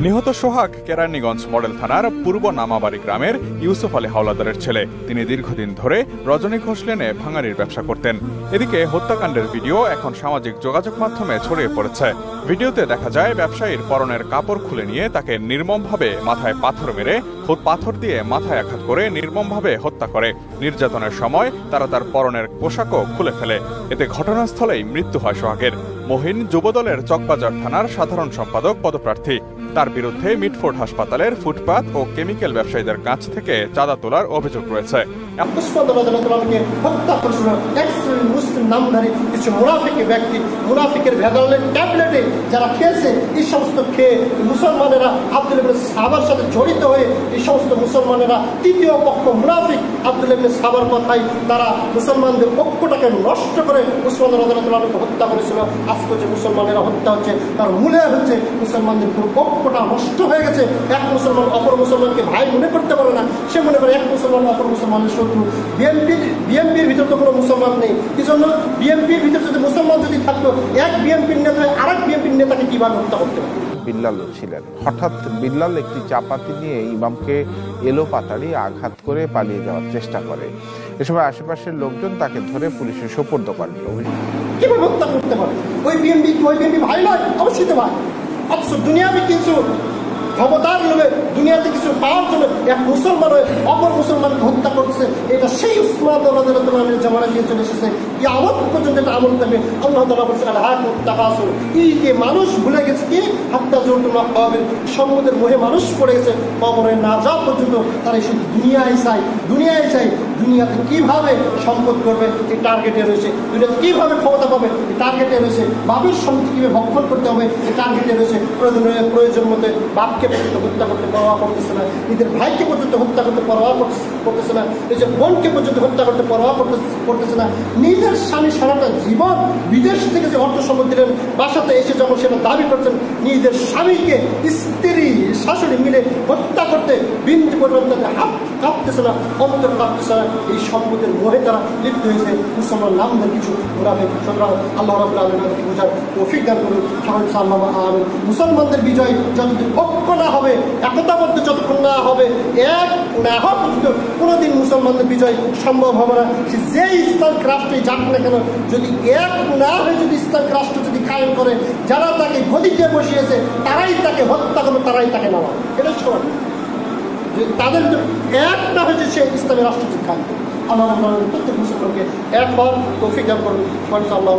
নিহত সোহাগ কেরানীগঞ্জ মডেল থানার পূর্ব নামাবাড়ি গ্রামের ইউসুফ আলী হাওলাদারের ছেলে। তিনি দীর্ঘদিন ধরে রজনী ঘোষ লেনে ভাঙারির ব্যবসা করতেন। এদিকে হত্যাকাণ্ডের ভিডিও এখন সামাজিক যোগাযোগ মাধ্যমে ছড়িয়ে পড়েছে। ভিডিওতে দেখা যায় ব্যবসায়ীর পরনের কাপড় খুলে নিয়ে তাকে নির্মমভাবে মাথায় পাথর মেরে পাথর দিয়ে মাথায় আঘাত করে নির্মমভাবে হত্যা করে। নির্যাতনের সময় তারা তার পরনের পোশাকও খুলে ফেলে। এতে ঘটনাস্থলেই মৃত্যু হয় সোহাগের। মহিন যুবদলের চকবাজার থানার সাধারণ সম্পাদক পদপ্রার্থী। তার বিরুদ্ধে মিটফোর্ড হাসপাতালের ফুটপাত ও কেমিক্যাল ব্যবসায়ীদের কাছ থেকে চাঁদা তোলার অভিযোগ রয়েছে। মুসলিম নামধারী কিছু মুনাফিক ব্যক্তি মুনাফিকের ভেজালের ট্যাবলেটে যারা খেয়েছে, এই সমস্ত খেয়ে মুসলমানেরা আব্দুল ইবনে সাহাবার সাথে জড়িত হয়ে এই সমস্ত মুসলমানেরা তৃতীয় পক্ষ মুনাফিক আব্দুল ইবনে সাহাবার কথাই তারা মুসলমানদের পক্ষটাকে নষ্ট করে উসমান রাদিয়াল্লাহু হত্যা করেছিল। আজকে যে মুসলমানেরা হত্যা হচ্ছে তার মূলে হচ্ছে মুসলমানদের পুরো পক্ষটা নষ্ট হয়ে গেছে। এক মুসলমান অপর মুসলমানকে ভাই মনে করতে পারে না, সে মনে করে এক মুসলমান অপর মুসলমানের শত্রু। বিএনপির ভিতর তো কোনো মুসলমান নেই, এই জন্য বিএনপির ভিতরে যদি মুসলমান যদি থাকতো, এক বিএনপির নেতা আরেক বিএনপির নেতাকে কিভাবে হত্যা করতে পারে? বিল্লাল ছিলেন। হঠাৎ বিল্লাল একটি চাপাতি নিয়ে ইমামকে এলো পাতাড়ি আঘাত করে পালিয়ে যাওয়ার চেষ্টা করে। এ সময় আশেপাশের লোকজন তাকে ধরে পুলিশে সোপর্দ করেন। কিভাবে হত্যা করতে পারে? ওই বিএনপি ভাই নয়, অবশ্যই তো ভাই। অথচ দুনিয়াতে কিছু ক্ষমতার লোভে দুনিয়াতে কিছু পাওয়ার জন্য এক মুসলমান হয়ে অপর মুসলমানকে হত্যা করছে। এটা সেই উসমান রাদিয়াল্লাহু জামানা দিয়ে চলে এসেছে। কিয়ামত পর্যন্ত এটা আমল থাকবে। আল্লাহ তাআলা বলেছেন আল-হাকুম তাকাসুর, এই যে মানুষ ভুলে গেছে কি হাত্তা যুরতুম মাকাবির, সম্মুখের মোহে মানুষ পড়ে গেছে কবরে না যাওয়া পর্যন্ত তারা শুধু দুনিয়ায় চাই। দুনিয়াতে কিভাবে সম্পদ করবে এই টার্গেটে রয়েছে, দুনিয়াতে কিভাবে ক্ষমতা পাবে এই টার্গেটে রয়েছে, বাপের সম্পত্তি কিভাবে ভক্ষণ করতে হবে এই টার্গেটে রয়েছে। প্রয়োজন মতে বাপকে পর্যন্ত হত্যা করতে পরোয়া করতেছে না, নিজের ভাইকে পর্যন্ত হত্যা করতে পরোয়া করতেছে না, নিজের বোনকে পর্যন্ত হত্যা করতে পরোয়া করতেছে না। নিজের স্বামী সারাটা জীবন বিদেশ থেকে যে অর্থ সম্পদ দিলেন, বাসাতে এসে যখন সেটা দাবি করছেন, নিজের স্বামীকে স্ত্রী শাশুড়ি মিলে হত্যা করতে বিন্দু পর্যন্ত হাত কাঁপতেছে না, অন্তর কাঁপতেছে না। এই সম্পদের মোহে তারা লিপ্ত হয়েছে মুসলমান নামদের কিছু মুনাফিক। সুতরাং আল্লাহ রাব্বুল আলামিন বোঝার তৌফিক দান করুন। মুসলমানদের বিজয় যতদিন ঐক্য না হবে, একতাবদ্ধ যতক্ষণ না হবে, এক না হওয়া পর্যন্ত কোনোদিন মুসলমানদের বিজয় সম্ভব হবে না। সে যে ইসলামিক রাষ্ট্রে যাক না কেন, যদি এক না হয়ে যদি ইসলামিক রাষ্ট্র যদি কায়েম করে, যারা তাকে গদিতে বসিয়েছে তারাই তাকে হত্যা করবে, তারাই তাকে নামা। এটা সমান তাদের এক না হয়েছে সে ইসলামী রাষ্ট্র যদি কায়েম করে। আল্লাহ প্রত্যেক মুসলমানকে এক হওয়ার তৌফিক দান করুন। আল্লাহ